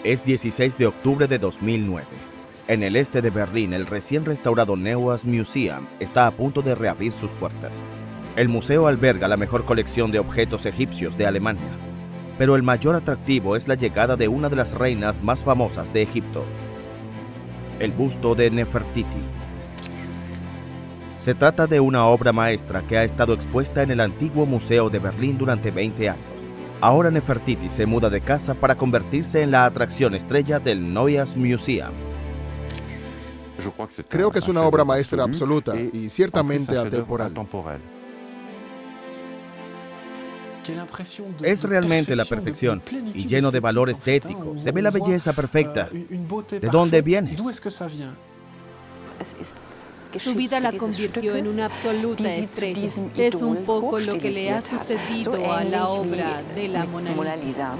Es 16 de octubre de 2009. En el este de Berlín, el recién restaurado Neues Museum está a punto de reabrir sus puertas. El museo alberga la mejor colección de objetos egipcios de Alemania, pero el mayor atractivo es la llegada de una de las reinas más famosas de Egipto, el busto de Nefertiti. Se trata de una obra maestra que ha estado expuesta en el antiguo museo de Berlín durante 20 años. Ahora Nefertiti se muda de casa para convertirse en la atracción estrella del Neues Museum. Creo que es una obra maestra absoluta y ciertamente atemporal. Es realmente la perfección y lleno de valor estético. Se ve la belleza perfecta. ¿De dónde viene? Su vida la convirtió en una absoluta estrella. Es un poco lo que le ha sucedido a la obra de la Mona Lisa.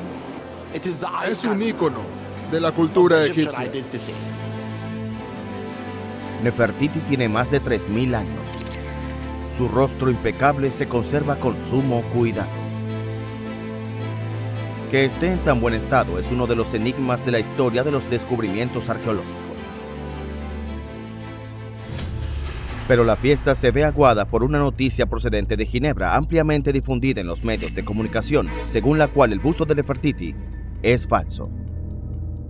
Es un ícono de la cultura egipcia. Nefertiti tiene más de 3.000 años. Su rostro impecable se conserva con sumo cuidado. Que esté en tan buen estado es uno de los enigmas de la historia de los descubrimientos arqueológicos. Pero la fiesta se ve aguada por una noticia procedente de Ginebra, ampliamente difundida en los medios de comunicación, según la cual el busto de Nefertiti es falso.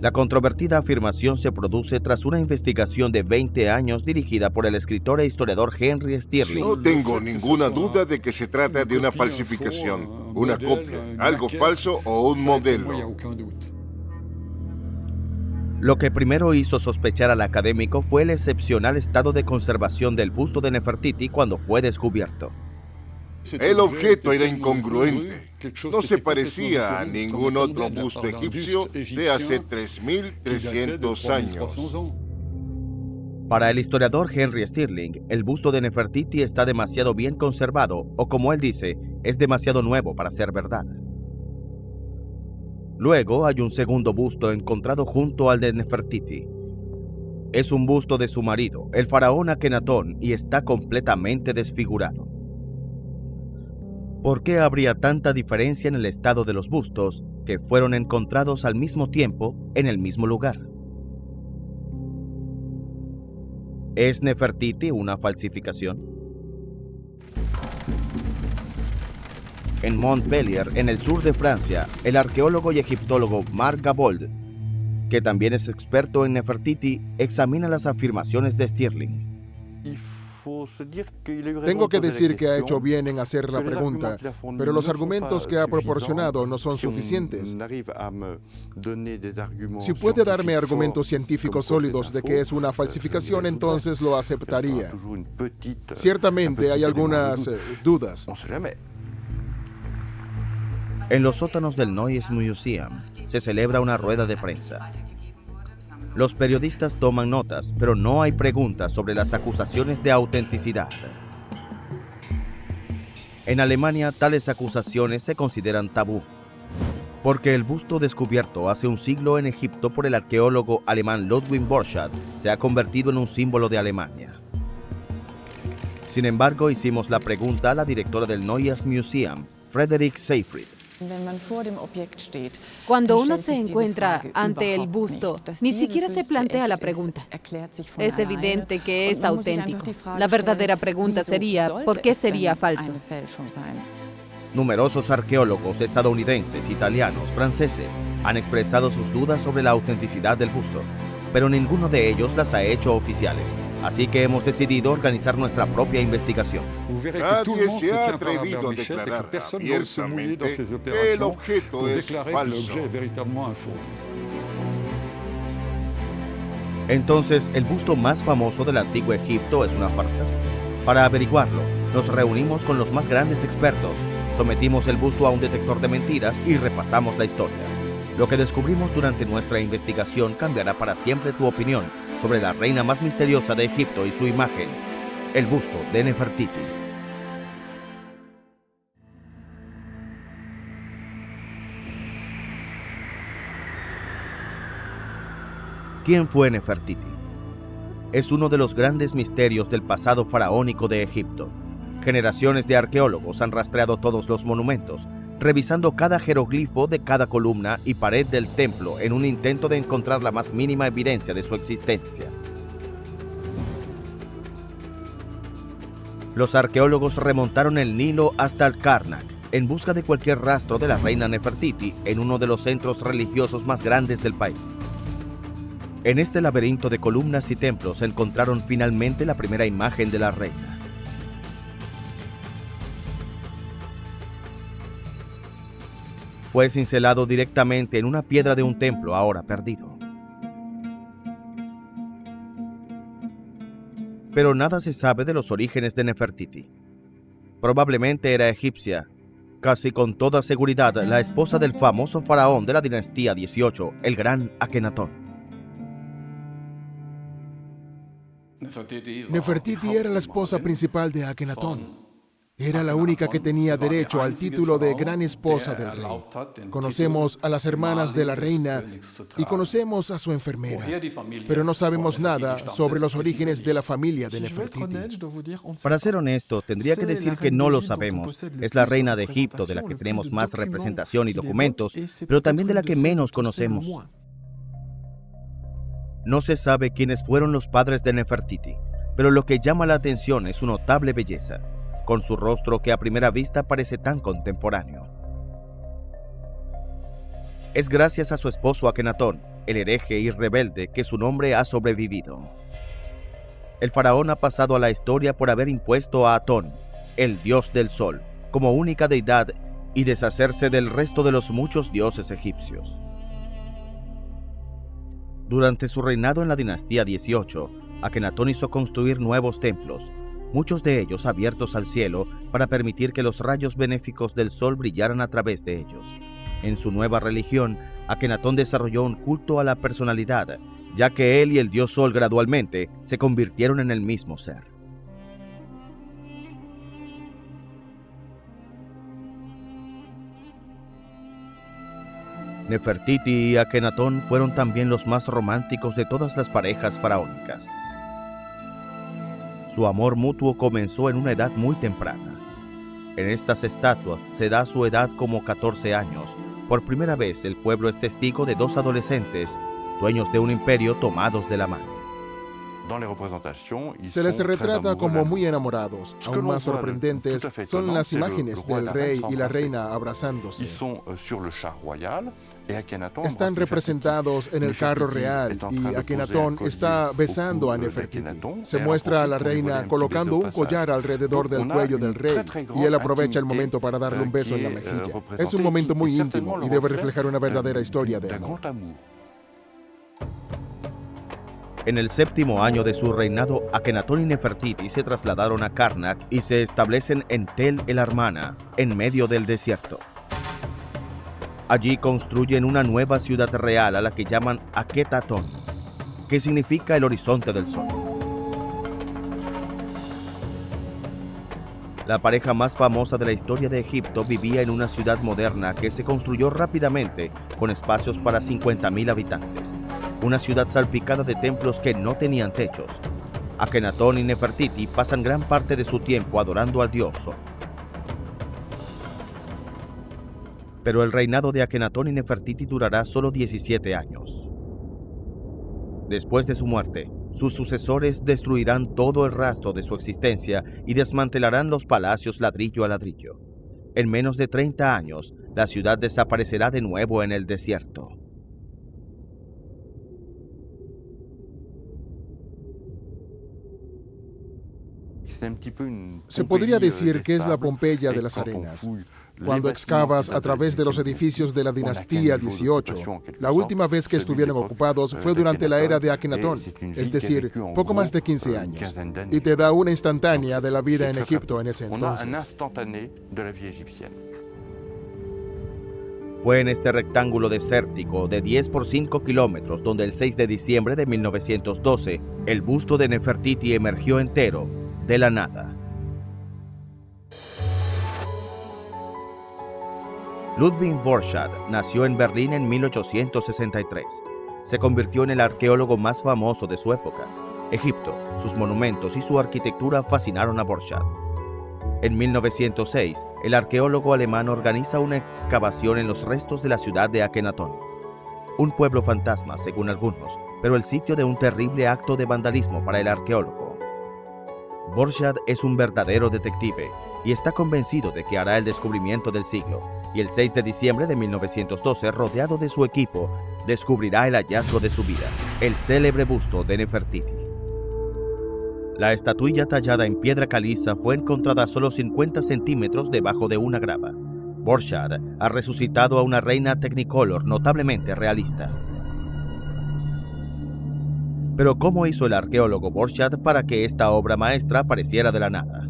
La controvertida afirmación se produce tras una investigación de 20 años dirigida por el escritor e historiador Henry Stirling. No tengo ninguna duda de que se trata de una falsificación, una copia, algo falso o un modelo. Lo que primero hizo sospechar al académico fue el excepcional estado de conservación del busto de Nefertiti cuando fue descubierto. El objeto era incongruente. No se parecía a ningún otro busto egipcio de hace 3.300 años. Para el historiador Henry Stirling, el busto de Nefertiti está demasiado bien conservado o, como él dice, es demasiado nuevo para ser verdad. Luego hay un segundo busto encontrado junto al de Nefertiti. Es un busto de su marido, el faraón Akenatón, y está completamente desfigurado. ¿Por qué habría tanta diferencia en el estado de los bustos que fueron encontrados al mismo tiempo en el mismo lugar? ¿Es Nefertiti una falsificación? En Montpellier, en el sur de Francia, el arqueólogo y egiptólogo Marc Gabold, que también es experto en Nefertiti, examina las afirmaciones de Stirling. Tengo que decir que ha hecho bien en hacer la pregunta, pero los argumentos que ha proporcionado no son suficientes. Si puede darme argumentos científicos sólidos de que es una falsificación, entonces lo aceptaría. Ciertamente hay algunas dudas. En los sótanos del Neues Museum se celebra una rueda de prensa. Los periodistas toman notas, pero no hay preguntas sobre las acusaciones de autenticidad. En Alemania, tales acusaciones se consideran tabú, porque el busto descubierto hace un siglo en Egipto por el arqueólogo alemán Ludwig Borchardt se ha convertido en un símbolo de Alemania. Sin embargo, hicimos la pregunta a la directora del Neues Museum, Frederik Seyfried. Cuando uno se encuentra ante el busto, ni siquiera se plantea la pregunta. Es evidente que es auténtico. La verdadera pregunta sería, ¿por qué sería falso? Numerosos arqueólogos estadounidenses, italianos, franceses han expresado sus dudas sobre la autenticidad del busto, pero ninguno de ellos las ha hecho oficiales. Así que hemos decidido organizar nuestra propia investigación. Nadie se ha atrevido a declarar abiertamente que el objeto es falso. Entonces, ¿el busto más famoso del antiguo Egipto es una farsa? Para averiguarlo, nos reunimos con los más grandes expertos, sometimos el busto a un detector de mentiras y repasamos la historia. Lo que descubrimos durante nuestra investigación cambiará para siempre tu opinión sobre la reina más misteriosa de Egipto y su imagen, el busto de Nefertiti. ¿Quién fue Nefertiti? Es uno de los grandes misterios del pasado faraónico de Egipto. Generaciones de arqueólogos han rastreado todos los monumentos, revisando cada jeroglifo de cada columna y pared del templo en un intento de encontrar la más mínima evidencia de su existencia. Los arqueólogos remontaron el Nilo hasta el Karnak en busca de cualquier rastro de la reina Nefertiti en uno de los centros religiosos más grandes del país. En este laberinto de columnas y templos encontraron finalmente la primera imagen de la reina. Fue cincelado directamente en una piedra de un templo ahora perdido. Pero nada se sabe de los orígenes de Nefertiti. Probablemente era egipcia, casi con toda seguridad la esposa del famoso faraón de la dinastía 18, el gran Akenatón. Nefertiti era la esposa principal de Akenatón. Era la única que tenía derecho al título de gran esposa del rey. Conocemos a las hermanas de la reina y conocemos a su enfermera, pero no sabemos nada sobre los orígenes de la familia de Nefertiti. Para ser honesto, tendría que decir que no lo sabemos. Es la reina de Egipto de la que tenemos más representación y documentos, pero también de la que menos conocemos. No se sabe quiénes fueron los padres de Nefertiti, pero lo que llama la atención es su notable belleza, con su rostro que a primera vista parece tan contemporáneo. Es gracias a su esposo Akenatón, el hereje y rebelde, que su nombre ha sobrevivido. El faraón ha pasado a la historia por haber impuesto a Atón, el dios del sol, como única deidad y deshacerse del resto de los muchos dioses egipcios. Durante su reinado en la dinastía 18, Akenatón hizo construir nuevos templos, muchos de ellos abiertos al cielo para permitir que los rayos benéficos del sol brillaran a través de ellos. En su nueva religión, Akenatón desarrolló un culto a la personalidad, ya que él y el dios sol gradualmente se convirtieron en el mismo ser. Nefertiti y Akenatón fueron también los más románticos de todas las parejas faraónicas. Su amor mutuo comenzó en una edad muy temprana. En estas estatuas se da su edad como 14 años. Por primera vez el pueblo es testigo de dos adolescentes, dueños de un imperio tomados de la mano. Se les retrata como muy enamorados. Aún más sorprendentes son las imágenes del rey y la reina abrazándose. Están representados en el carro real y Akenatón está besando a Nefertiti. Se muestra a la reina colocando un collar alrededor del cuello del rey y él aprovecha el momento para darle un beso en la mejilla. Es un momento muy íntimo y debe reflejar una verdadera historia de amor. En el 7º año de su reinado, Akenatón y Nefertiti se trasladaron a Karnak y se establecen en Tel el Armana, en medio del desierto. Allí construyen una nueva ciudad real a la que llaman Aketatón, que significa el horizonte del sol. La pareja más famosa de la historia de Egipto vivía en una ciudad moderna que se construyó rápidamente con espacios para 50.000 habitantes. Una ciudad salpicada de templos que no tenían techos. Akenatón y Nefertiti pasan gran parte de su tiempo adorando al dios Sol. Pero el reinado de Akenatón y Nefertiti durará solo 17 años. Después de su muerte, sus sucesores destruirán todo el rastro de su existencia y desmantelarán los palacios ladrillo a ladrillo. En menos de 30 años, la ciudad desaparecerá de nuevo en el desierto. Se podría decir que es la Pompeya de las arenas. Cuando excavas a través de los edificios de la dinastía 18, la última vez que estuvieron ocupados fue durante la era de Akenatón, es decir, poco más de 15 años, y te da una instantánea de la vida en Egipto en ese entonces. Fue en este rectángulo desértico de 10 por 5 kilómetros donde el 6 de diciembre de 1912 el busto de Nefertiti emergió entero de la nada. Ludwig Borchardt nació en Berlín en 1863. Se convirtió en el arqueólogo más famoso de su época. Egipto, sus monumentos y su arquitectura fascinaron a Borchardt. En 1906, el arqueólogo alemán organiza una excavación en los restos de la ciudad de Akenatón. Un pueblo fantasma, según algunos, pero el sitio de un terrible acto de vandalismo para el arqueólogo. Borchardt es un verdadero detective y está convencido de que hará el descubrimiento del siglo, y el 6 de diciembre de 1912, rodeado de su equipo, descubrirá el hallazgo de su vida, el célebre busto de Nefertiti. La estatuilla tallada en piedra caliza fue encontrada a solo 50 centímetros debajo de una grava. Borchardt ha resucitado a una reina Technicolor notablemente realista. Pero ¿cómo hizo el arqueólogo Borchardt para que esta obra maestra apareciera de la nada?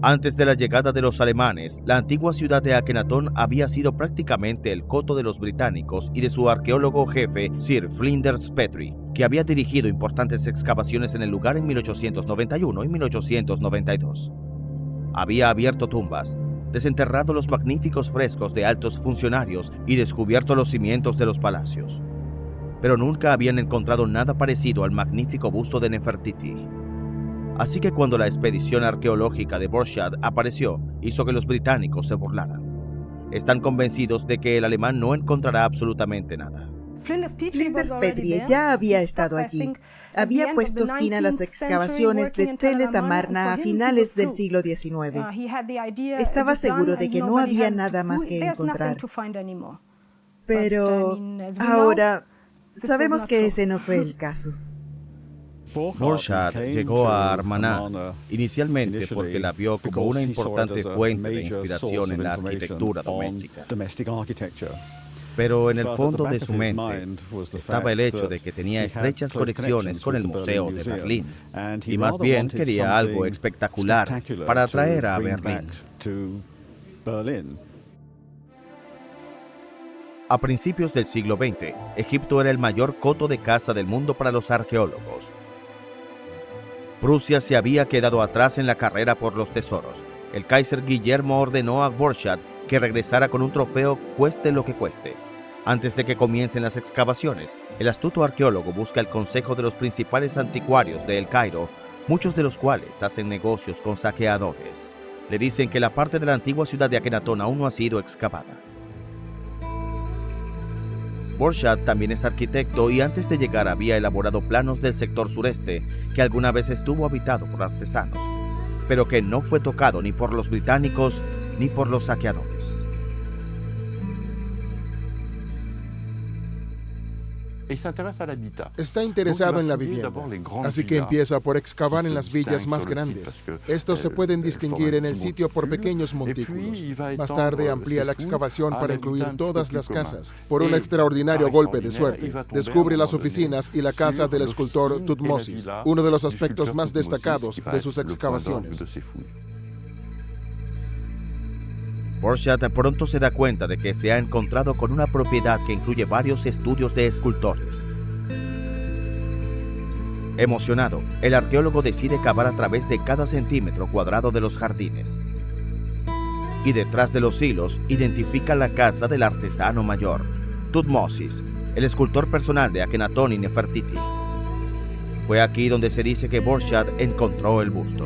Antes de la llegada de los alemanes, la antigua ciudad de Akenatón había sido prácticamente el coto de los británicos y de su arqueólogo jefe Sir Flinders Petrie, que había dirigido importantes excavaciones en el lugar en 1891 y 1892. Había abierto tumbas, desenterrado los magníficos frescos de altos funcionarios y descubierto los cimientos de los palacios. Pero nunca habían encontrado nada parecido al magnífico busto de Nefertiti. Así que cuando la expedición arqueológica de Borchardt apareció, hizo que los británicos se burlaran. Están convencidos de que el alemán no encontrará absolutamente nada. Flinders Petrie ya había estado allí. Había puesto fin a las excavaciones de Tel el Amarna a finales del siglo XIX. Estaba seguro de que no había nada más que encontrar. Pero ahora sabemos que ese no fue el caso. Borchardt llegó a Armaná inicialmente porque la vio como una importante fuente de inspiración en la arquitectura doméstica. Pero en el fondo de su mente estaba el hecho de que tenía estrechas conexiones con el Museo de Berlín y más bien quería algo espectacular para atraer a Berlín. A principios del siglo XX, Egipto era el mayor coto de caza del mundo para los arqueólogos. Prusia se había quedado atrás en la carrera por los tesoros. El Kaiser Guillermo ordenó a Borchardt que regresara con un trofeo cueste lo que cueste. Antes de que comiencen las excavaciones, el astuto arqueólogo busca el consejo de los principales anticuarios de El Cairo, muchos de los cuales hacen negocios con saqueadores. Le dicen que la parte de la antigua ciudad de Akenatón aún no ha sido excavada. Borchardt también es arquitecto y antes de llegar había elaborado planos del sector sureste que alguna vez estuvo habitado por artesanos, pero que no fue tocado ni por los británicos ni por los saqueadores. Está interesado en la vivienda, así que empieza por excavar en las villas más grandes. Estos se pueden distinguir en el sitio por pequeños montículos. Más tarde amplía la excavación para incluir todas las casas. Por un extraordinario golpe de suerte, descubre las oficinas y la casa del escultor Thutmosis, uno de los aspectos más destacados de sus excavaciones. Borchardt pronto se da cuenta de que se ha encontrado con una propiedad que incluye varios estudios de escultores. Emocionado, el arqueólogo decide cavar a través de cada centímetro cuadrado de los jardines. Y detrás de los hilos identifica la casa del artesano mayor, Thutmosis, el escultor personal de Akenatón y Nefertiti. Fue aquí donde se dice que Borchardt encontró el busto.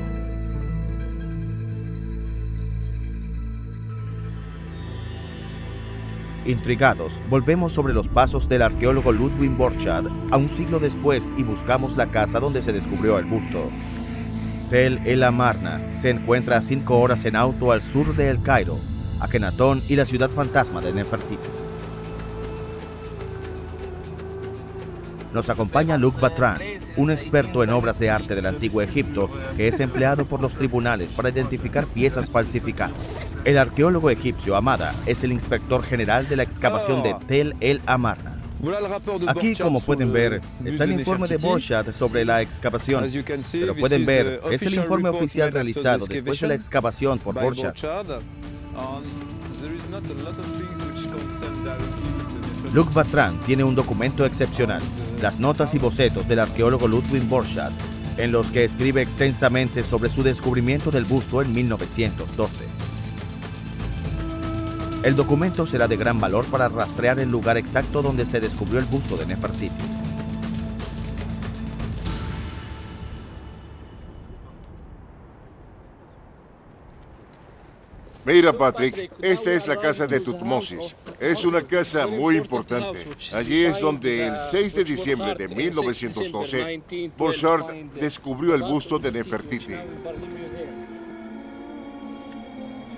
Intrigados, volvemos sobre los pasos del arqueólogo Ludwig Borchardt a un siglo después y buscamos la casa donde se descubrió el busto. Tel el Amarna se encuentra a 5 horas en auto al sur de El Cairo, Akenatón y la ciudad fantasma de Nefertiti. Nos acompaña Luc Batran, un experto en obras de arte del antiguo Egipto que es empleado por los tribunales para identificar piezas falsificadas. El arqueólogo egipcio Amada es el inspector general de la excavación de Tel el Amarna. Aquí, como pueden ver, está el informe de Borchardt sobre la excavación. Pero pueden ver, es el informe oficial realizado después de la excavación por Borchardt. Luc Batran tiene un documento excepcional, las notas y bocetos del arqueólogo Ludwig Borchardt, en los que escribe extensamente sobre su descubrimiento del busto en 1912. El documento será de gran valor para rastrear el lugar exacto donde se descubrió el busto de Nefertiti. Mira, Patrick, esta es la casa de Tutmosis. Es una casa muy importante. Allí es donde el 6 de diciembre de 1912, Borchardt descubrió el busto de Nefertiti.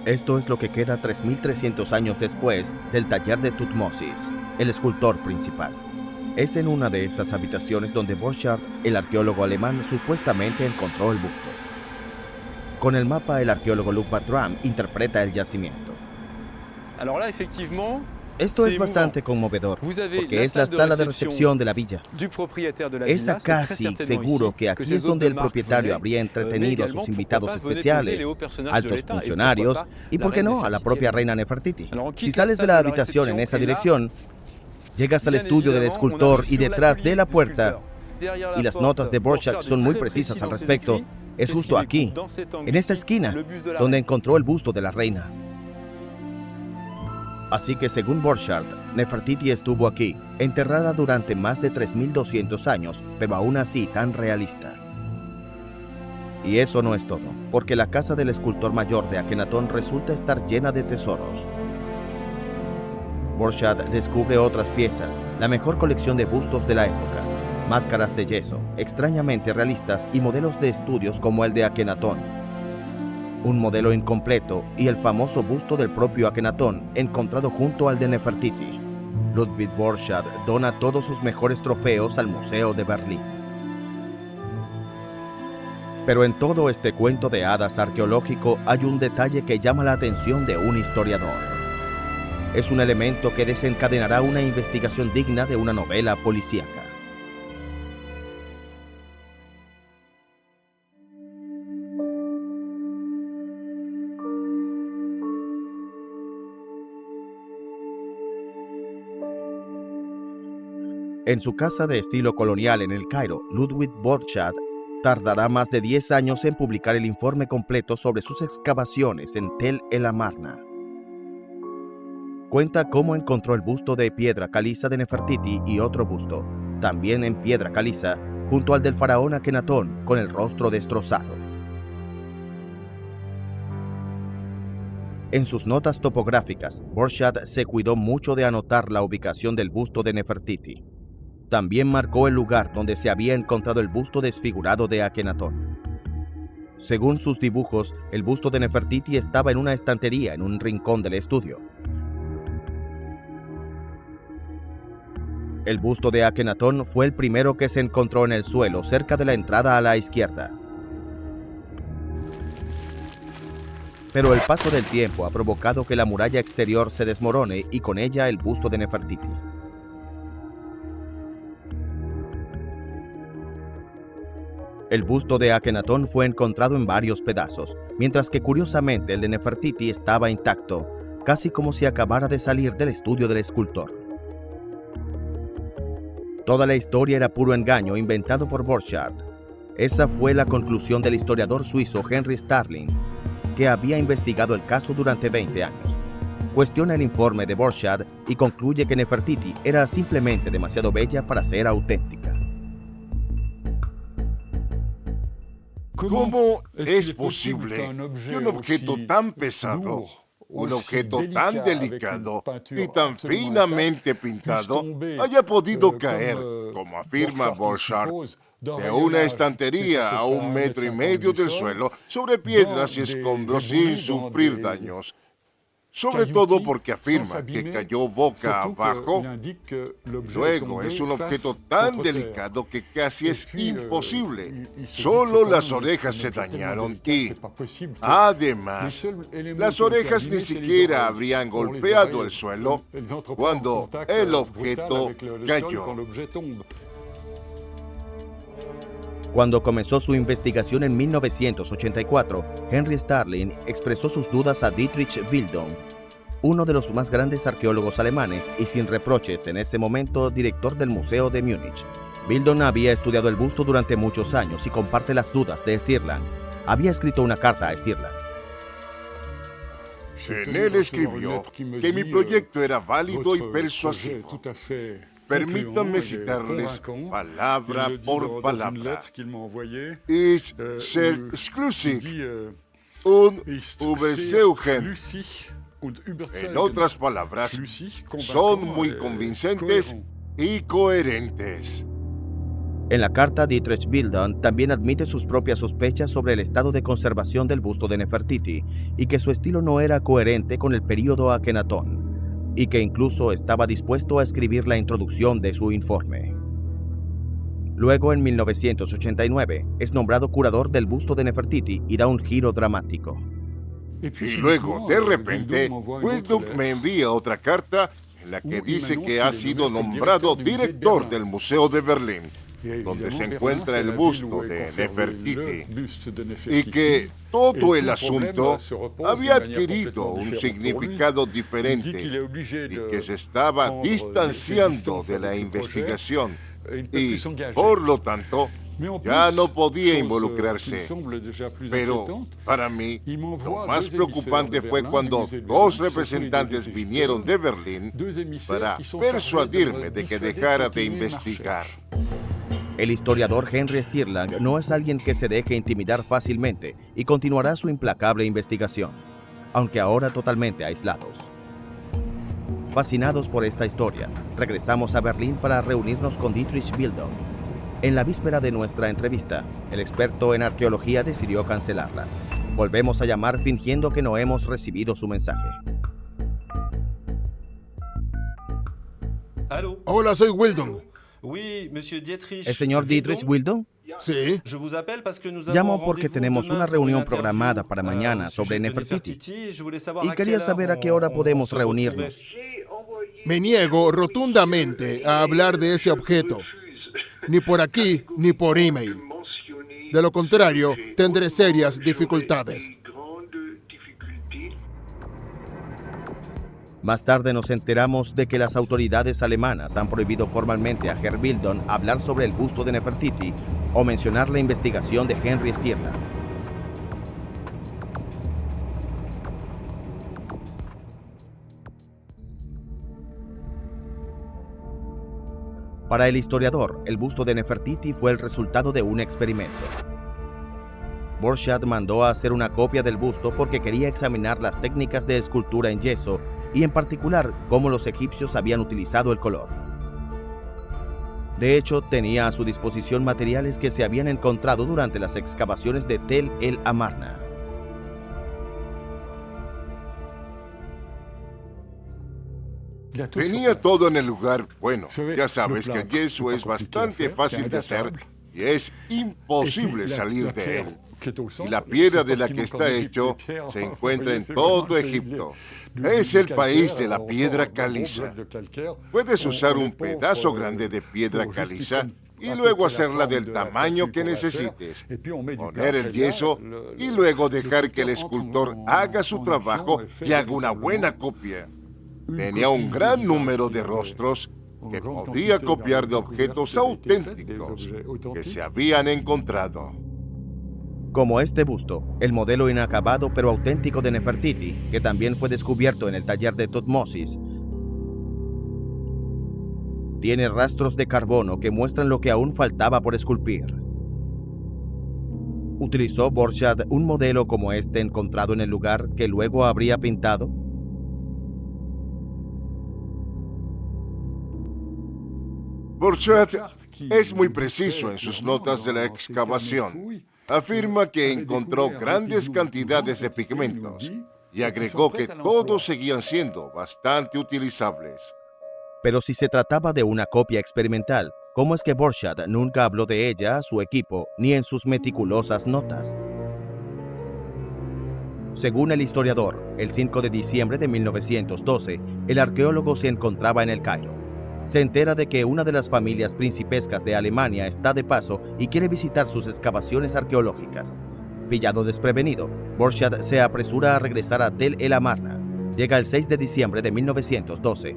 Esto es lo que queda 3.300 años después del taller de Tutmosis, el escultor principal. Es en una de estas habitaciones donde Borchardt, el arqueólogo alemán, supuestamente encontró el busto. Con el mapa, el arqueólogo Luc Bartram interpreta el yacimiento. Esto es bastante conmovedor, porque es la sala de recepción de la villa. Es casi seguro que aquí es donde el propietario habría entretenido a sus invitados especiales, altos funcionarios y, ¿por qué no?, a la propia reina Nefertiti. Si sales de la habitación en esa dirección, llegas al estudio del escultor y detrás de la puerta, y las notas de Borchardt son muy precisas al respecto, es justo aquí, en esta esquina, donde encontró el busto de la reina. Así que, según Borchardt, Nefertiti estuvo aquí, enterrada durante más de 3.200 años, pero aún así tan realista. Y eso no es todo, porque la casa del escultor mayor de Akenatón resulta estar llena de tesoros. Borchardt descubre otras piezas, la mejor colección de bustos de la época, máscaras de yeso, extrañamente realistas y modelos de estudios como el de Akenatón. Un modelo incompleto y el famoso busto del propio Akenatón encontrado junto al de Nefertiti. Ludwig Borchardt dona todos sus mejores trofeos al Museo de Berlín. Pero en todo este cuento de hadas arqueológico hay un detalle que llama la atención de un historiador. Es un elemento que desencadenará una investigación digna de una novela policíaca. En su casa de estilo colonial en El Cairo, Ludwig Borchardt tardará más de 10 años en publicar el informe completo sobre sus excavaciones en Tel el Amarna. Cuenta cómo encontró el busto de piedra caliza de Nefertiti y otro busto, también en piedra caliza, junto al del faraón Akenatón, con el rostro destrozado. En sus notas topográficas, Borchardt se cuidó mucho de anotar la ubicación del busto de Nefertiti. También marcó el lugar donde se había encontrado el busto desfigurado de Akenatón. Según sus dibujos, el busto de Nefertiti estaba en una estantería en un rincón del estudio. El busto de Akenatón fue el primero que se encontró en el suelo cerca de la entrada a la izquierda. Pero el paso del tiempo ha provocado que la muralla exterior se desmorone y con ella el busto de Nefertiti. El busto de Akenatón fue encontrado en varios pedazos, mientras que curiosamente el de Nefertiti estaba intacto, casi como si acabara de salir del estudio del escultor. Toda la historia era puro engaño inventado por Borchardt. Esa fue la conclusión del historiador suizo Henry Starling, que había investigado el caso durante 20 años. Cuestiona el informe de Borchardt y concluye que Nefertiti era simplemente demasiado bella para ser auténtica. ¿Cómo es posible que un objeto tan pesado, un objeto tan delicado y tan finamente pintado haya podido caer, como afirma Borchardt, de una estantería a 1,5 metros del suelo sobre piedras y escombros sin sufrir daños? Sobre todo porque afirma que cayó boca abajo. Luego es un objeto tan delicado que casi es imposible. Solo las orejas se dañaron y, además, las orejas ni siquiera habrían golpeado el suelo cuando el objeto cayó. Cuando comenzó su investigación en 1984, Henry Starling expresó sus dudas a Dietrich Bildung, uno de los más grandes arqueólogos alemanes y sin reproches en ese momento director del Museo de Múnich. Bildung había estudiado el busto durante muchos años y comparte las dudas de Stirland. Había escrito una carta a Stirland. En él escribió que mi proyecto era válido y persuasivo. Permítanme citarles palabra por palabra. C'est exclusif. un VCUGEN. En otras palabras, son muy convincentes y coherentes. En la carta, Dietrich Bildung también admite sus propias sospechas sobre el estado de conservación del busto de Nefertiti y que su estilo no era coherente con el período Akenatón, y que incluso estaba dispuesto a escribir la introducción de su informe. Luego, en 1989, es nombrado curador del busto de Nefertiti y da un giro dramático. Y luego, de repente, Bildung me envía otra carta en la que dice que ha sido nombrado director del Museo de Berlín, donde se encuentra el busto de Nefertiti, y que todo el asunto había adquirido un significado diferente y que se estaba distanciando de la investigación y, por lo tanto, ya no podía involucrarse. Pero para mí, lo más preocupante fue cuando dos representantes vinieron de Berlín para persuadirme de que dejara de investigar. El historiador Henry Stirling no es alguien que se deje intimidar fácilmente y continuará su implacable investigación, aunque ahora totalmente aislados. Fascinados por esta historia, regresamos a Berlín para reunirnos con Dietrich Bildung. En la víspera de nuestra entrevista, el experto en arqueología decidió cancelarla. Volvemos a llamar fingiendo que no hemos recibido su mensaje. ¿Aló? Hola, soy Bildung. ¿El señor Dietrich Bildung? Sí. Llamo porque tenemos una reunión programada para mañana sobre Nefertiti y quería saber a qué hora podemos reunirnos. Me niego rotundamente a hablar de ese objeto, ni por aquí ni por email. De lo contrario, tendré serias dificultades. Más tarde nos enteramos de que las autoridades alemanas han prohibido formalmente a Herr Bildung hablar sobre el busto de Nefertiti o mencionar la investigación de Henry Stirling. Para el historiador, el busto de Nefertiti fue el resultado de un experimento. Borchardt mandó a hacer una copia del busto porque quería examinar las técnicas de escultura en yeso y en particular cómo los egipcios habían utilizado el color. De hecho, tenía a su disposición materiales que se habían encontrado durante las excavaciones de Tel el Amarna. Tenía todo en el lugar. Bueno, ya sabes que el yeso es bastante fácil de hacer y es imposible salir de él. Y la piedra de la que está hecho se encuentra en todo Egipto. Es el país de la piedra caliza. Puedes usar un pedazo grande de piedra caliza y luego hacerla del tamaño que necesites, poner el yeso y luego dejar que el escultor haga su trabajo y haga una buena copia. Tenía un gran número de rostros que podía copiar de objetos auténticos que se habían encontrado. Como este busto, el modelo inacabado pero auténtico de Nefertiti, que también fue descubierto en el taller de Thutmosis, tiene rastros de carbono que muestran lo que aún faltaba por esculpir. ¿Utilizó Borchardt un modelo como este encontrado en el lugar que luego habría pintado? Borchardt es muy preciso en sus notas de la excavación. Afirma que encontró grandes cantidades de pigmentos y agregó que todos seguían siendo bastante utilizables. Pero si se trataba de una copia experimental, ¿cómo es que Borchardt nunca habló de ella a su equipo ni en sus meticulosas notas? Según el historiador, el 5 de diciembre de 1912, el arqueólogo se encontraba en El Cairo. Se entera de que una de las familias principescas de Alemania está de paso y quiere visitar sus excavaciones arqueológicas. Pillado desprevenido, Borchardt se apresura a regresar a Tel el Amarna. Llega el 6 de diciembre de 1912,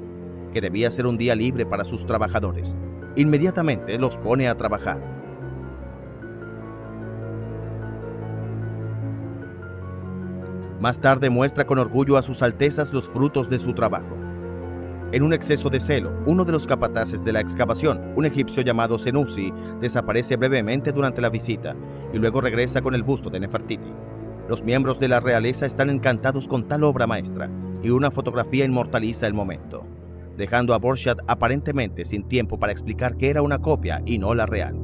que debía ser un día libre para sus trabajadores. Inmediatamente los pone a trabajar. Más tarde muestra con orgullo a sus altezas los frutos de su trabajo. En un exceso de celo, uno de los capataces de la excavación, un egipcio llamado Senussi, desaparece brevemente durante la visita y luego regresa con el busto de Nefertiti. Los miembros de la realeza están encantados con tal obra maestra, y una fotografía inmortaliza el momento, dejando a Borchardt aparentemente sin tiempo para explicar que era una copia y no la real.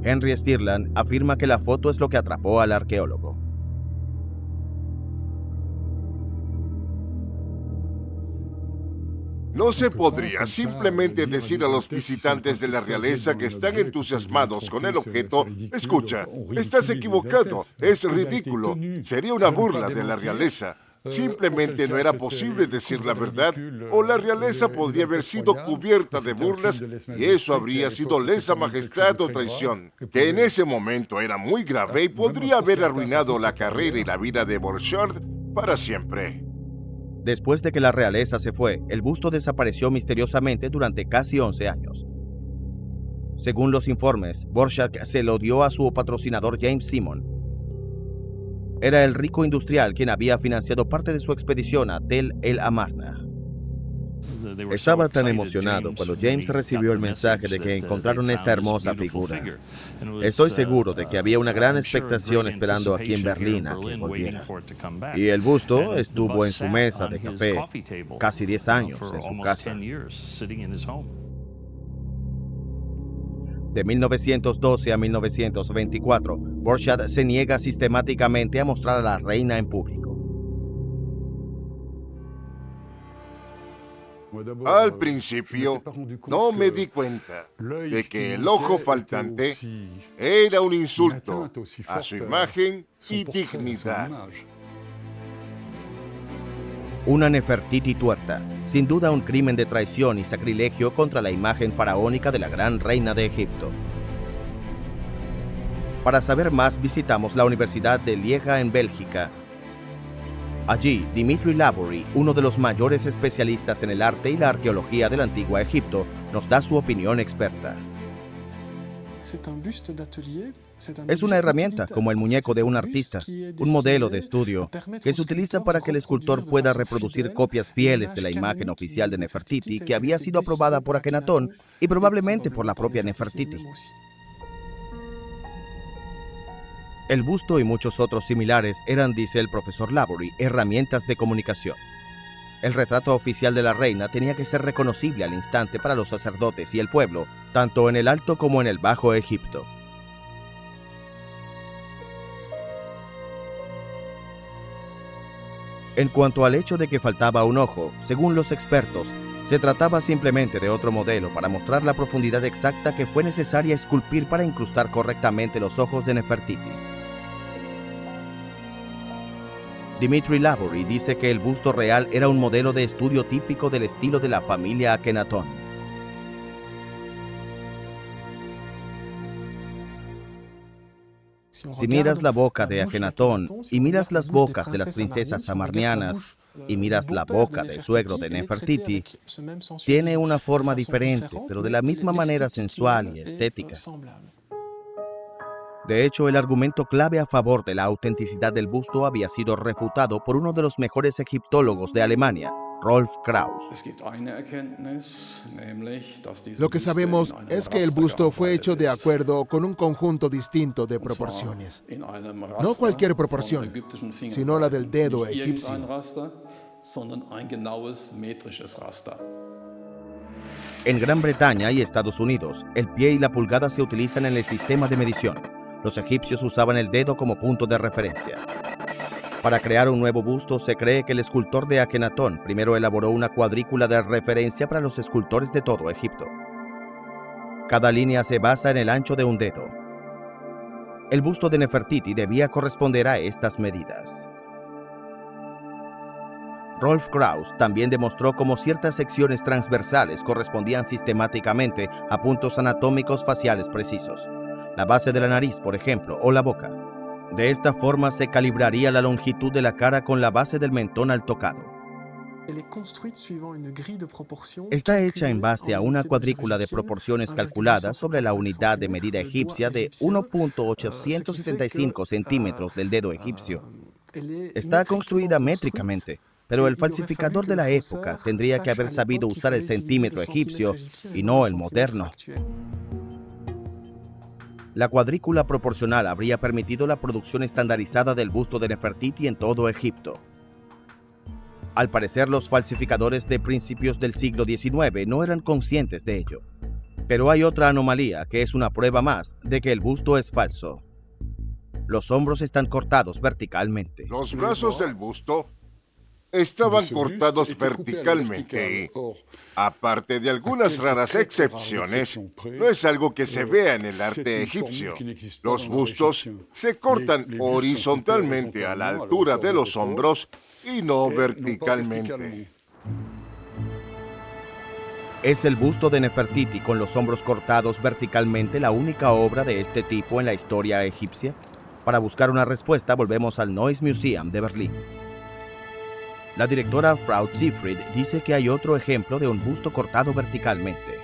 Henry Stirland afirma que la foto es lo que atrapó al arqueólogo. No se podría simplemente decir a los visitantes de la realeza que están entusiasmados con el objeto: escucha, estás equivocado, es ridículo, sería una burla de la realeza. Simplemente no era posible decir la verdad, o la realeza podría haber sido cubierta de burlas y eso habría sido lesa majestad o traición, que en ese momento era muy grave y podría haber arruinado la carrera y la vida de Borchardt para siempre. Después de que la realeza se fue, el busto desapareció misteriosamente durante casi 11 años. Según los informes, Borchardt se lo dio a su patrocinador James Simon. Era el rico industrial quien había financiado parte de su expedición a Tel el Amarna. Estaba tan emocionado cuando James recibió el mensaje de que encontraron esta hermosa figura. Estoy seguro de que había una gran expectación esperando aquí en Berlín a que volviera. Y el busto estuvo en su mesa de café casi 10 años en su casa. De 1912 a 1924, Borchardt se niega sistemáticamente a mostrar a la reina en público. Al principio, no me di cuenta de que el ojo faltante era un insulto a su imagen y dignidad. Una Nefertiti tuerta, sin duda un crimen de traición y sacrilegio contra la imagen faraónica de la gran reina de Egipto. Para saber más, visitamos la Universidad de Lieja en Bélgica. Allí, Dimitri Laborie, uno de los mayores especialistas en el arte y la arqueología del antiguo Egipto, nos da su opinión experta. Es una herramienta, como el muñeco de un artista, un modelo de estudio, que se utiliza para que el escultor pueda reproducir copias fieles de la imagen oficial de Nefertiti, que había sido aprobada por Akenatón y probablemente por la propia Nefertiti. El busto y muchos otros similares eran, dice el profesor Laborie, herramientas de comunicación. El retrato oficial de la reina tenía que ser reconocible al instante para los sacerdotes y el pueblo, tanto en el Alto como en el Bajo Egipto. En cuanto al hecho de que faltaba un ojo, según los expertos, se trataba simplemente de otro modelo para mostrar la profundidad exacta que fue necesaria esculpir para incrustar correctamente los ojos de Nefertiti. Dimitri Laborie dice que el busto real era un modelo de estudio típico del estilo de la familia Akenatón. Si miras la boca de Akenatón y miras las bocas de las princesas amarnianas y miras la boca del suegro de Nefertiti, tiene una forma diferente, pero de la misma manera sensual y estética. De hecho, el argumento clave a favor de la autenticidad del busto había sido refutado por uno de los mejores egiptólogos de Alemania, Rolf Krauss. Lo que sabemos es que el busto fue hecho de acuerdo con un conjunto distinto de proporciones. No cualquier proporción, sino la del dedo egipcio. En Gran Bretaña y Estados Unidos, el pie y la pulgada se utilizan en el sistema de medición. Los egipcios usaban el dedo como punto de referencia. Para crear un nuevo busto, se cree que el escultor de Akenatón primero elaboró una cuadrícula de referencia para los escultores de todo Egipto. Cada línea se basa en el ancho de un dedo. El busto de Nefertiti debía corresponder a estas medidas. Rolf Krauss también demostró cómo ciertas secciones transversales correspondían sistemáticamente a puntos anatómicos faciales precisos. La base de la nariz, por ejemplo, o la boca. De esta forma se calibraría la longitud de la cara con la base del mentón al tocado. Está hecha en base a una cuadrícula de proporciones calculadas sobre la unidad de medida egipcia de 1.875 centímetros del dedo egipcio. Está construida métricamente, pero el falsificador de la época tendría que haber sabido usar el centímetro egipcio y no el moderno. La cuadrícula proporcional habría permitido la producción estandarizada del busto de Nefertiti en todo Egipto. Al parecer, los falsificadores de principios del siglo XIX no eran conscientes de ello. Pero hay otra anomalía que es una prueba más de que el busto es falso. Los hombros están cortados verticalmente. Los brazos del busto estaban cortados verticalmente y, aparte de algunas raras excepciones, no es algo que se vea en el arte egipcio. Los bustos se cortan horizontalmente a la altura de los hombros y no verticalmente. ¿Es el busto de Nefertiti con los hombros cortados verticalmente la única obra de este tipo en la historia egipcia? Para buscar una respuesta, volvemos al Neues Museum de Berlín. La directora Frau Ziefried dice que hay otro ejemplo de un busto cortado verticalmente.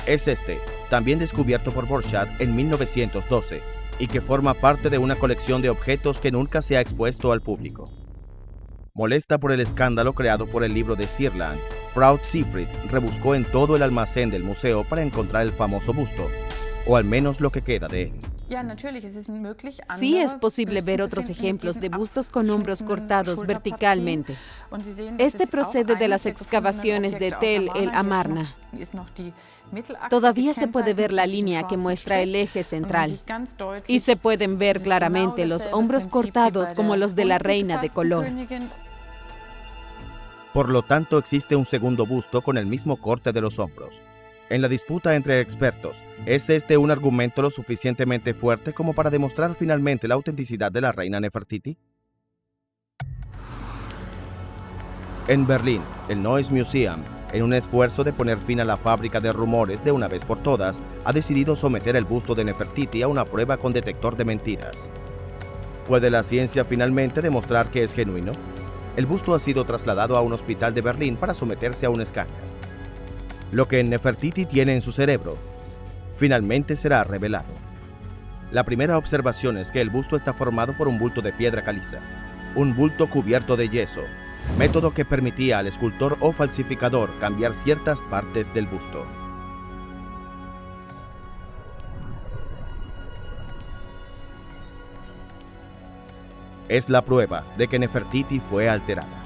Es este, también descubierto por Borchardt en 1912, y que forma parte de una colección de objetos que nunca se ha expuesto al público. Molesta por el escándalo creado por el libro de Stirland, Frau Ziefried rebuscó en todo el almacén del museo para encontrar el famoso busto, o al menos lo que queda de él. Sí es posible ver otros ejemplos de bustos con hombros cortados verticalmente. Este procede de las excavaciones de Tel el Amarna. Todavía se puede ver la línea que muestra el eje central y se pueden ver claramente los hombros cortados como los de la reina de color. Por lo tanto, existe un segundo busto con el mismo corte de los hombros. En la disputa entre expertos, ¿es este un argumento lo suficientemente fuerte como para demostrar finalmente la autenticidad de la reina Nefertiti? En Berlín, el Neues Museum, en un esfuerzo de poner fin a la fábrica de rumores de una vez por todas, ha decidido someter el busto de Nefertiti a una prueba con detector de mentiras. ¿Puede la ciencia finalmente demostrar que es genuino? El busto ha sido trasladado a un hospital de Berlín para someterse a un escáner. Lo que Nefertiti tiene en su cerebro finalmente será revelado. La primera observación es que el busto está formado por un bulto de piedra caliza, un bulto cubierto de yeso, método que permitía al escultor o falsificador cambiar ciertas partes del busto. Es la prueba de que Nefertiti fue alterada.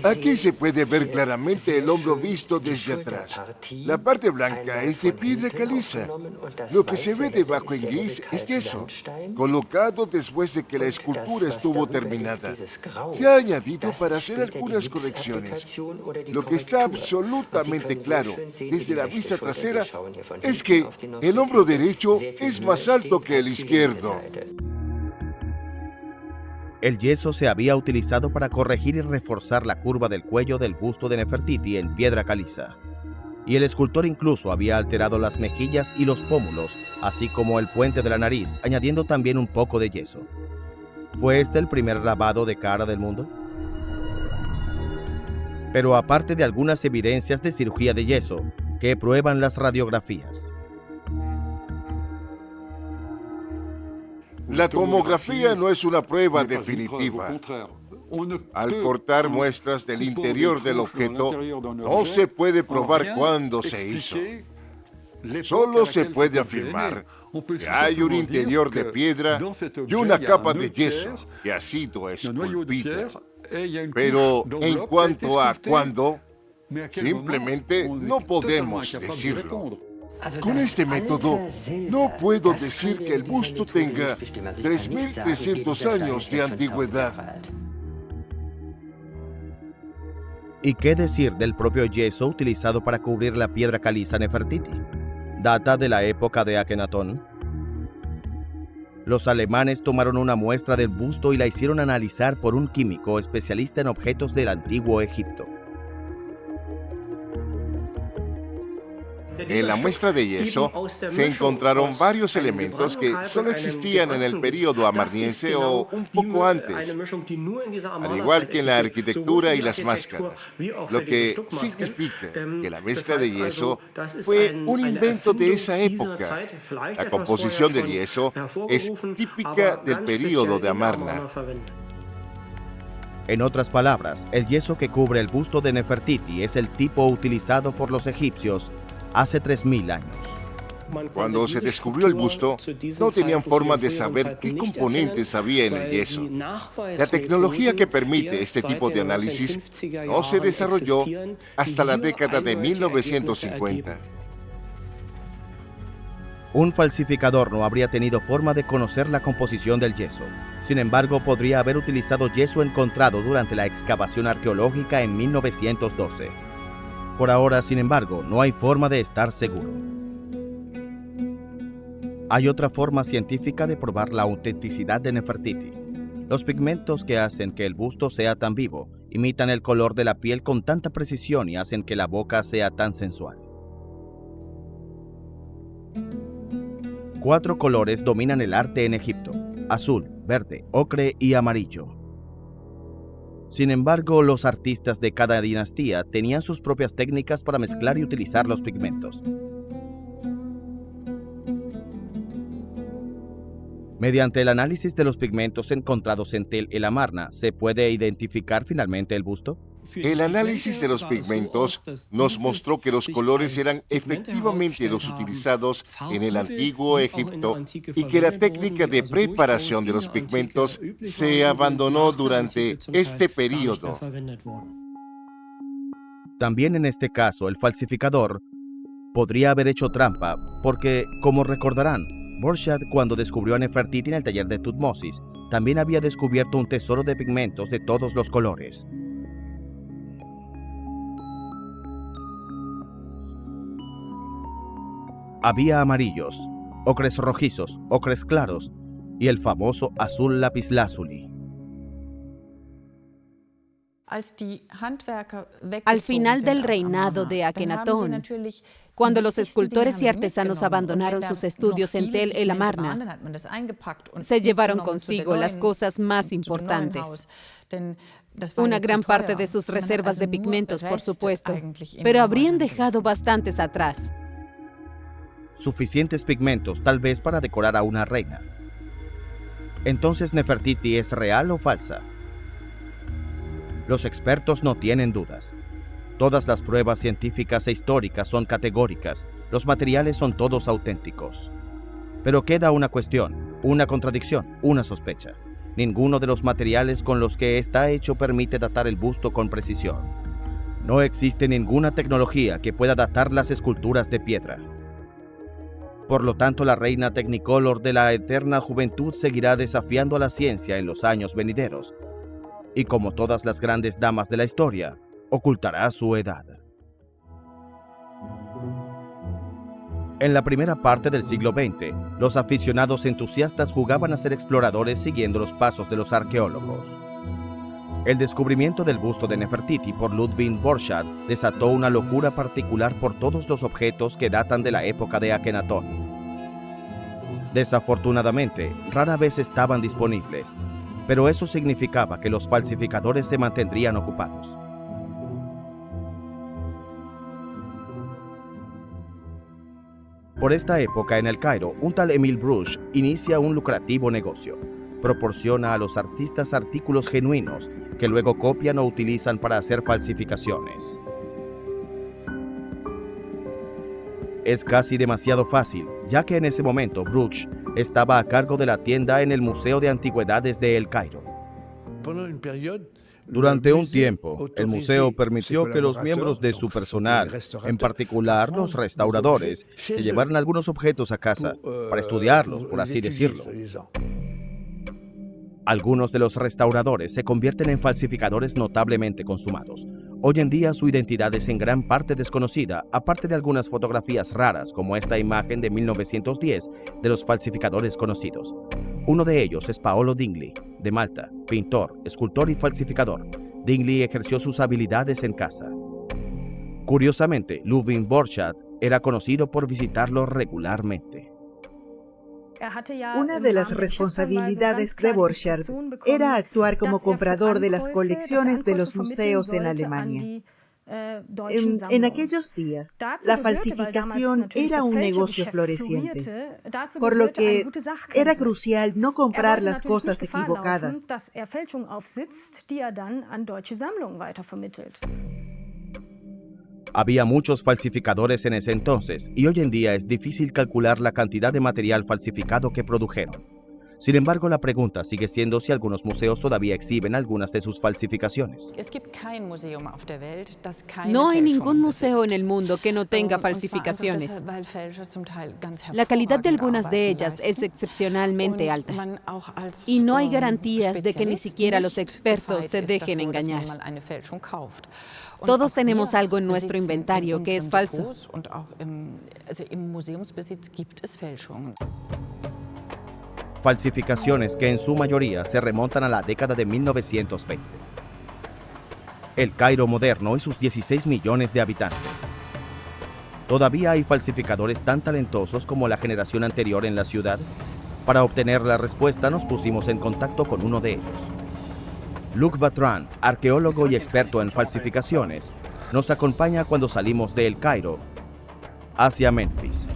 Aquí se puede ver claramente el hombro visto desde atrás. La parte blanca es de piedra caliza. Lo que se ve debajo en gris es yeso, colocado después de que la escultura estuvo terminada. Se ha añadido para hacer algunas correcciones. Lo que está absolutamente claro desde la vista trasera es que el hombro derecho es más alto que el izquierdo. El yeso se había utilizado para corregir y reforzar la curva del cuello del busto de Nefertiti en piedra caliza. Y el escultor incluso había alterado las mejillas y los pómulos, así como el puente de la nariz, añadiendo también un poco de yeso. ¿Fue este el primer lavado de cara del mundo? Pero aparte de algunas evidencias de cirugía de yeso, ¿qué prueban las radiografías? La tomografía no es una prueba definitiva. Al cortar muestras del interior del objeto, no se puede probar cuándo se hizo. Solo se puede afirmar que hay un interior de piedra y una capa de yeso que ha sido esculpida. Pero en cuanto a cuándo, simplemente no podemos decirlo. Con este método, no puedo decir que el busto tenga 3.300 años de antigüedad. ¿Y qué decir del propio yeso utilizado para cubrir la piedra caliza Nefertiti? ¿Data de la época de Akenatón? Los alemanes tomaron una muestra del busto y la hicieron analizar por un químico especialista en objetos del antiguo Egipto. En la muestra de yeso se encontraron varios elementos que solo existían en el período amarniense o un poco antes, al igual que en la arquitectura y las máscaras, lo que significa que la mezcla de yeso fue un invento de esa época. La composición del yeso es típica del período de Amarna. En otras palabras, el yeso que cubre el busto de Nefertiti es el tipo utilizado por los egipcios hace 3.000 años. Cuando se descubrió el busto, no tenían forma de saber qué componentes había en el yeso. La tecnología que permite este tipo de análisis no se desarrolló hasta la década de 1950. Un falsificador no habría tenido forma de conocer la composición del yeso. Sin embargo, podría haber utilizado yeso encontrado durante la excavación arqueológica en 1912. Por ahora, sin embargo, no hay forma de estar seguro. Hay otra forma científica de probar la autenticidad de Nefertiti. Los pigmentos que hacen que el busto sea tan vivo imitan el color de la piel con tanta precisión y hacen que la boca sea tan sensual. 4 colores dominan el arte en Egipto: azul, verde, ocre y amarillo. Sin embargo, los artistas de cada dinastía tenían sus propias técnicas para mezclar y utilizar los pigmentos. Mediante el análisis de los pigmentos encontrados en Tel el Amarna, ¿se puede identificar finalmente el busto? El análisis de los pigmentos nos mostró que los colores eran efectivamente los utilizados en el antiguo Egipto y que la técnica de preparación de los pigmentos se abandonó durante este periodo. También en este caso, el falsificador podría haber hecho trampa porque, como recordarán, Borchardt, cuando descubrió a Nefertiti en el taller de Tutmosis, también había descubierto un tesoro de pigmentos de todos los colores. Había amarillos, ocres rojizos, ocres claros y el famoso azul lapislázuli. Al final del reinado de Akenatón, cuando los escultores y artesanos abandonaron sus estudios en Tel el Amarna, se llevaron consigo las cosas más importantes. Una gran parte de sus reservas de pigmentos, por supuesto, pero habrían dejado bastantes atrás. Suficientes pigmentos, tal vez para decorar a una reina. Entonces, ¿Nefertiti es real o falsa? Los expertos no tienen dudas. Todas las pruebas científicas e históricas son categóricas. Los materiales son todos auténticos. Pero queda una cuestión, una contradicción, una sospecha. Ninguno de los materiales con los que está hecho permite datar el busto con precisión. No existe ninguna tecnología que pueda datar las esculturas de piedra. Por lo tanto, la reina Technicolor de la eterna juventud seguirá desafiando a la ciencia en los años venideros. Y como todas las grandes damas de la historia, ocultará su edad. En la primera parte del siglo XX, los aficionados entusiastas jugaban a ser exploradores siguiendo los pasos de los arqueólogos. El descubrimiento del busto de Nefertiti por Ludwig Borchardt desató una locura particular por todos los objetos que datan de la época de Akenatón. Desafortunadamente, rara vez estaban disponibles, pero eso significaba que los falsificadores se mantendrían ocupados. Por esta época en el Cairo, un tal Emil Brugsch inicia un lucrativo negocio. Proporciona a los artistas artículos genuinos que luego copian o utilizan para hacer falsificaciones. Es casi demasiado fácil, ya que en ese momento Brugsch estaba a cargo de la tienda en el Museo de Antigüedades de El Cairo. Durante un tiempo, el museo permitió que los miembros de su personal, en particular los restauradores, se llevaran algunos objetos a casa para estudiarlos, por así decirlo. Algunos de los restauradores se convierten en falsificadores notablemente consumados. Hoy en día su identidad es en gran parte desconocida, aparte de algunas fotografías raras como esta imagen de 1910 de los falsificadores conocidos. Uno de ellos es Paolo Dingley, de Malta, pintor, escultor y falsificador. Dingley ejerció sus habilidades en casa. Curiosamente, Ludwig Borchardt era conocido por visitarlo regularmente. Una de las responsabilidades de Borchardt era actuar como comprador de las colecciones de los museos en Alemania. En aquellos días, la falsificación era un negocio floreciente, por lo que era crucial no comprar las cosas equivocadas. Había muchos falsificadores en ese entonces y hoy en día es difícil calcular la cantidad de material falsificado que produjeron. Sin embargo, la pregunta sigue siendo si algunos museos todavía exhiben algunas de sus falsificaciones. No hay ningún museo en el mundo que no tenga falsificaciones. La calidad de algunas de ellas es excepcionalmente alta. Y no hay garantías de que ni siquiera los expertos se dejen engañar. Todos tenemos algo en nuestro inventario que es falso. Falsificaciones que en su mayoría se remontan a la década de 1920. El Cairo moderno y sus 16 millones de habitantes. ¿Todavía hay falsificadores tan talentosos como la generación anterior en la ciudad? Para obtener la respuesta nos pusimos en contacto con uno de ellos. Luc Vatran, arqueólogo y experto en falsificaciones, nos acompaña cuando salimos de El Cairo hacia Memphis.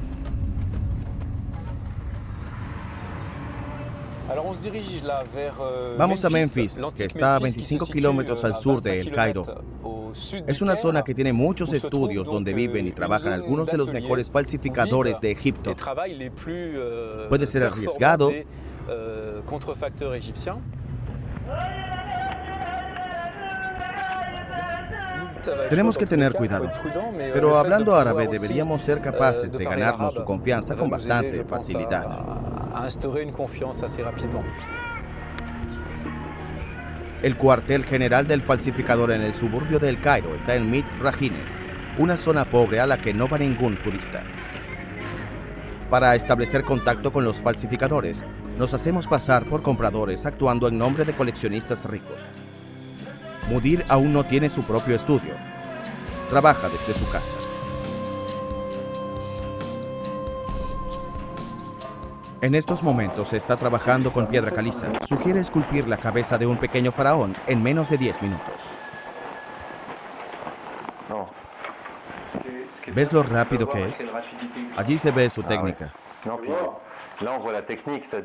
Vamos a Memphis, que está a 25 kilómetros al sur de El Cairo. Es una zona que tiene muchos estudios donde viven y trabajan algunos de los mejores falsificadores de Egipto. Puede ser arriesgado. Tenemos que tener cuidado, pero hablando árabe deberíamos ser capaces de ganarnos su confianza con bastante facilidad. El cuartel general del falsificador en el suburbio de El Cairo está en Mid Rahine, una zona pobre a la que no va ningún turista. Para establecer contacto con los falsificadores, nos hacemos pasar por compradores actuando en nombre de coleccionistas ricos. Mudir aún no tiene su propio estudio. Trabaja desde su casa. En estos momentos está trabajando con piedra caliza. Sugiere esculpir la cabeza de un pequeño faraón en menos de 10 minutos. ¿Ves lo rápido que es? Allí se ve su técnica.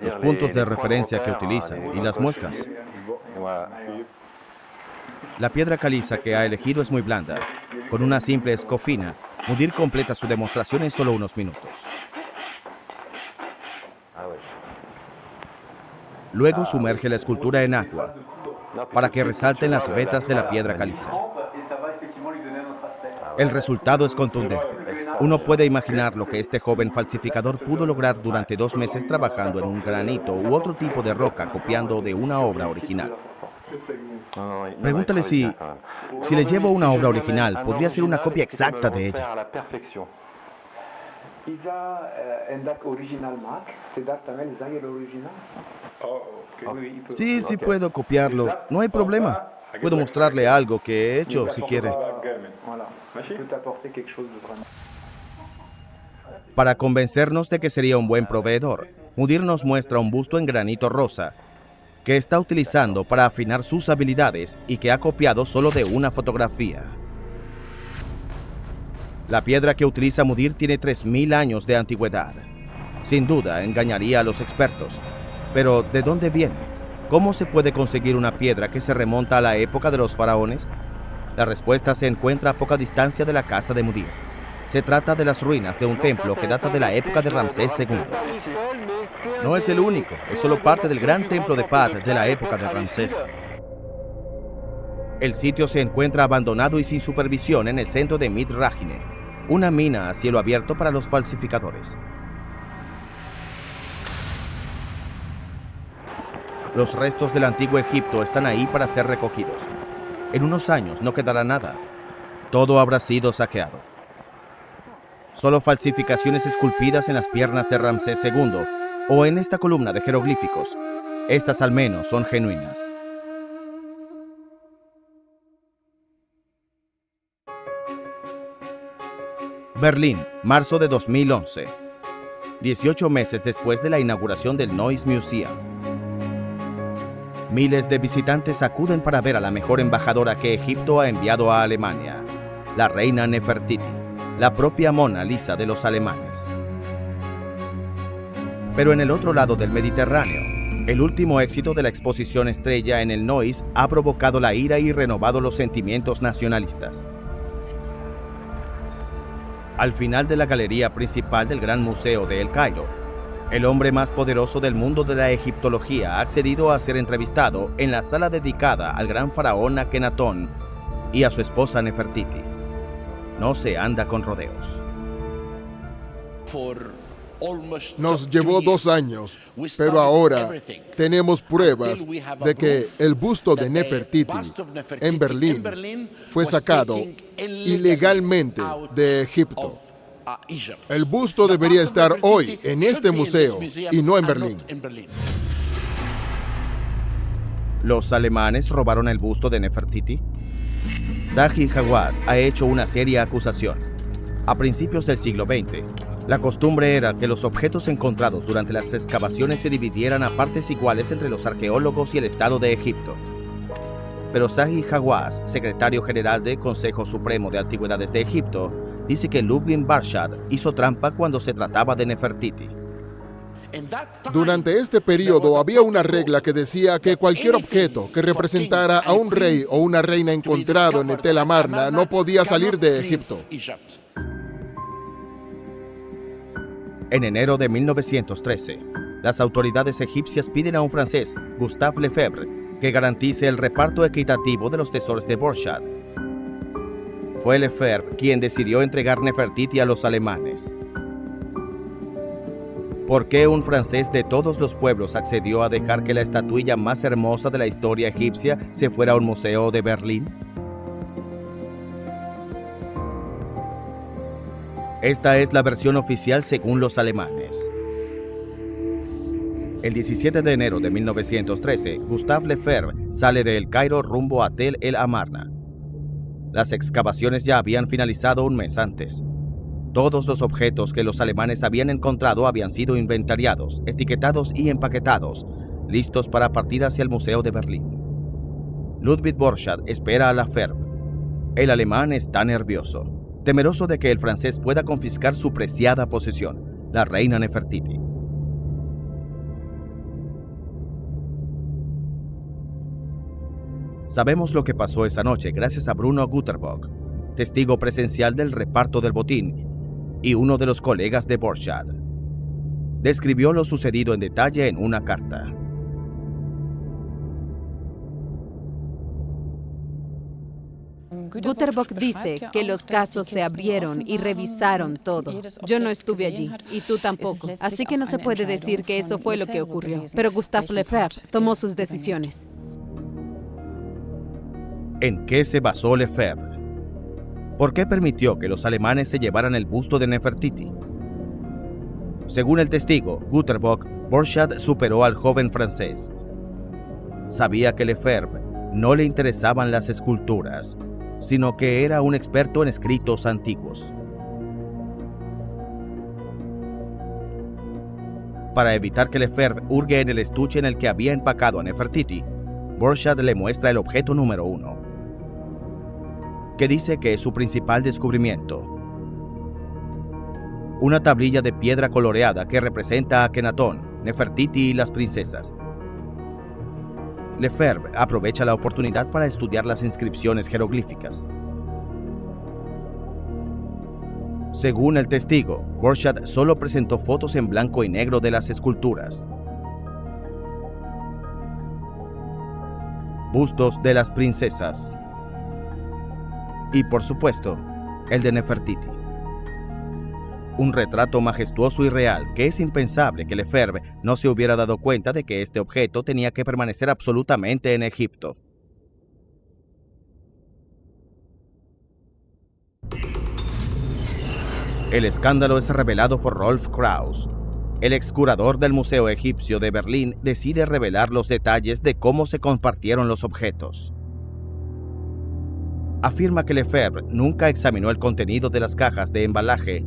Los puntos de referencia que utiliza y las muescas. La piedra caliza que ha elegido es muy blanda. Con una simple escofina, Mudir completa su demostración en solo unos minutos. Luego sumerge la escultura en agua para que resalten las vetas de la piedra caliza. El resultado es contundente. Uno puede imaginar lo que este joven falsificador pudo lograr durante 2 meses trabajando en un granito u otro tipo de roca copiando de una obra original. Pregúntale si le llevo una obra original, podría ser una copia exacta de ella. Sí puedo copiarlo, no hay problema. Puedo mostrarle algo que he hecho si quiere. Para convencernos de que sería un buen proveedor, Mudir nos muestra un busto en granito rosa que está utilizando para afinar sus habilidades y que ha copiado solo de una fotografía. La piedra que utiliza Mudir tiene 3000 años de antigüedad. Sin duda, engañaría a los expertos. Pero, ¿de dónde viene? ¿Cómo se puede conseguir una piedra que se remonta a la época de los faraones? La respuesta se encuentra a poca distancia de la casa de Mudir. Se trata de las ruinas de un templo que data de la época de Ramsés II. No es el único, es solo parte del gran templo de Pad de la época de Ramsés. El sitio se encuentra abandonado y sin supervisión en el centro de Mid Rahine, una mina a cielo abierto para los falsificadores. Los restos del antiguo Egipto están ahí para ser recogidos. En unos años no quedará nada. Todo habrá sido saqueado. Solo falsificaciones esculpidas en las piernas de Ramsés II o en esta columna de jeroglíficos. Estas al menos son genuinas. Berlín, marzo de 2011. 18 meses después de la inauguración del Neues Museum. Miles de visitantes acuden para ver a la mejor embajadora que Egipto ha enviado a Alemania, la reina Nefertiti, la propia Mona Lisa de los alemanes. Pero en el otro lado del Mediterráneo, el último éxito de la exposición estrella en el Neues ha provocado la ira y renovado los sentimientos nacionalistas. al final de la galería principal del Gran Museo de El Cairo. El hombre más poderoso del mundo de la egiptología ha accedido a ser entrevistado en la sala dedicada al gran faraón Akenatón y a su esposa Nefertiti. No se anda con rodeos. Nos llevó 2 años, pero ahora tenemos pruebas de que el busto de Nefertiti en Berlín fue sacado ilegalmente de Egipto. El busto debería estar hoy en este museo y no en Berlín. ¿Los alemanes robaron el busto de Nefertiti? Zahi Hawass ha hecho una seria acusación. A principios del siglo XX, la costumbre era que los objetos encontrados durante las excavaciones se dividieran a partes iguales entre los arqueólogos y el Estado de Egipto. Pero Zahi Hawass, secretario general del Consejo Supremo de Antigüedades de Egipto, dice que Ludwig Barshad hizo trampa cuando se trataba de Nefertiti. Durante este periodo había una regla que decía que cualquier objeto que representara a un rey o una reina encontrado en Tel Amarna no podía salir de Egipto. En enero de 1913, las autoridades egipcias piden a un francés, Gustave Lefebvre, que garantice el reparto equitativo de los tesoros de Borchardt. Fue Lefebvre quien decidió entregar Nefertiti a los alemanes. ¿Por qué un francés de todos los pueblos accedió a dejar que la estatuilla más hermosa de la historia egipcia se fuera a un museo de Berlín? Esta es la versión oficial según los alemanes. El 17 de enero de 1913, Gustave Lefebvre sale de El Cairo rumbo a Tel el Amarna. Las excavaciones ya habían finalizado un mes antes. Todos los objetos que los alemanes habían encontrado habían sido inventariados, etiquetados y empaquetados, listos para partir hacia el Museo de Berlín. Ludwig Borchardt espera a Lefebvre. El alemán está nervioso, temeroso de que el francés pueda confiscar su preciada posesión, la reina Nefertiti. Sabemos lo que pasó esa noche gracias a Bruno Guterbock, testigo presencial del reparto del botín y uno de los colegas de Borchardt. Describió lo sucedido en detalle en una carta. Guterbock dice que los casos se abrieron y revisaron todo. Yo no estuve allí, y tú tampoco, así que no se puede decir que eso fue lo que ocurrió. Pero Gustave Lefebvre tomó sus decisiones. ¿En qué se basó Lefebvre? ¿Por qué permitió que los alemanes se llevaran el busto de Nefertiti? Según el testigo, Guterbock, Borchardt superó al joven francés. Sabía que Lefebvre no le interesaban las esculturas, sino que era un experto en escritos antiguos. Para evitar que Lefebvre hurgue en el estuche en el que había empacado a Nefertiti, Borchardt le muestra el objeto número 1, que dice que es su principal descubrimiento. Una tablilla de piedra coloreada que representa a Akenatón, Nefertiti y las princesas. Lefebvre aprovecha la oportunidad para estudiar las inscripciones jeroglíficas. Según el testigo, Borchardt solo presentó fotos en blanco y negro de las esculturas. Bustos de las princesas. Y por supuesto, el de Nefertiti. Un retrato majestuoso y real que es impensable que Lefebvre no se hubiera dado cuenta de que este objeto tenía que permanecer absolutamente en Egipto. El escándalo es revelado por Rolf Krauss. El excurador del Museo Egipcio de Berlín decide revelar los detalles de cómo se compartieron los objetos. Afirma que Lefebvre nunca examinó el contenido de las cajas de embalaje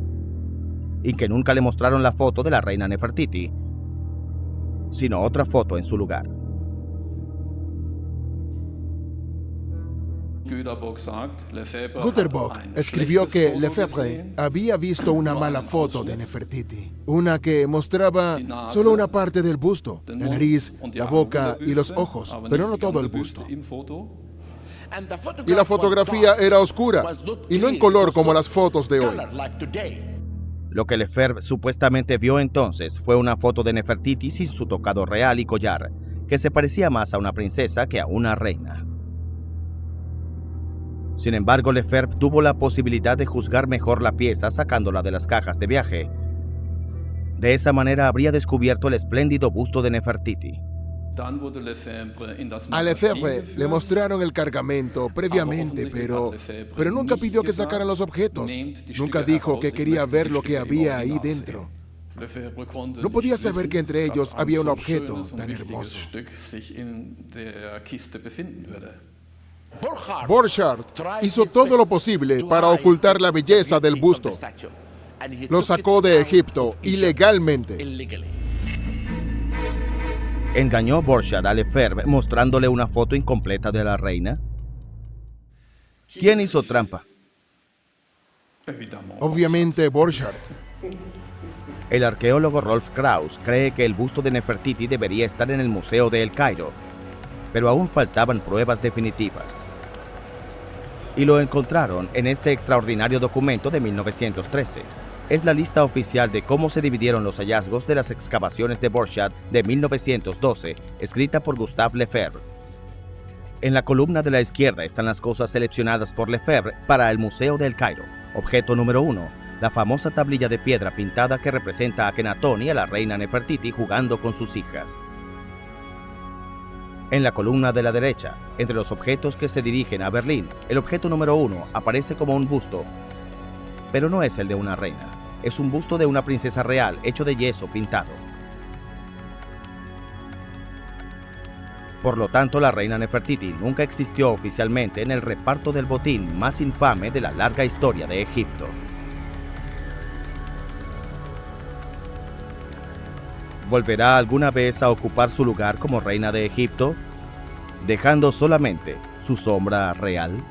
y que nunca le mostraron la foto de la reina Nefertiti, sino otra foto en su lugar. Guterbock escribió que Lefebvre había visto una mala foto de Nefertiti, una que mostraba solo una parte del busto, la nariz, la boca y los ojos, pero no todo el busto. Y la fotografía era oscura y no en color como las fotos de hoy. Lo que Lefebvre supuestamente vio entonces fue una foto de Nefertiti sin su tocado real y collar, que se parecía más a una princesa que a una reina. Sin embargo, Lefebvre tuvo la posibilidad de juzgar mejor la pieza sacándola de las cajas de viaje. De esa manera habría descubierto el espléndido busto de Nefertiti. A Lefebvre le mostraron el cargamento previamente, pero nunca pidió que sacaran los objetos. Nunca dijo que quería ver lo que había ahí dentro. No podía saber que entre ellos había un objeto tan hermoso. Borchardt hizo todo lo posible para ocultar la belleza del busto. Lo sacó de Egipto ilegalmente. ¿Engañó Borchardt a Lefebvre mostrándole una foto incompleta de la reina? ¿Quién hizo trampa? Obviamente Borchardt. El arqueólogo Rolf Krauss cree que el busto de Nefertiti debería estar en el Museo de El Cairo, pero aún faltaban pruebas definitivas. Y lo encontraron en este extraordinario documento de 1913. Es la lista oficial de cómo se dividieron los hallazgos de las excavaciones de Borchardt de 1912, escrita por Gustave Lefebvre. En la columna de la izquierda están las cosas seleccionadas por Lefebvre para el Museo de El Cairo. Objeto número 1, la famosa tablilla de piedra pintada que representa a Akenatón y a la reina Nefertiti jugando con sus hijas. En la columna de la derecha, entre los objetos que se dirigen a Berlín, el objeto número 1 aparece como un busto, pero no es el de una reina. Es un busto de una princesa real hecho de yeso pintado. Por lo tanto, la reina Nefertiti nunca existió oficialmente en el reparto del botín más infame de la larga historia de Egipto. ¿Volverá alguna vez a ocupar su lugar como reina de Egipto, dejando solamente su sombra real?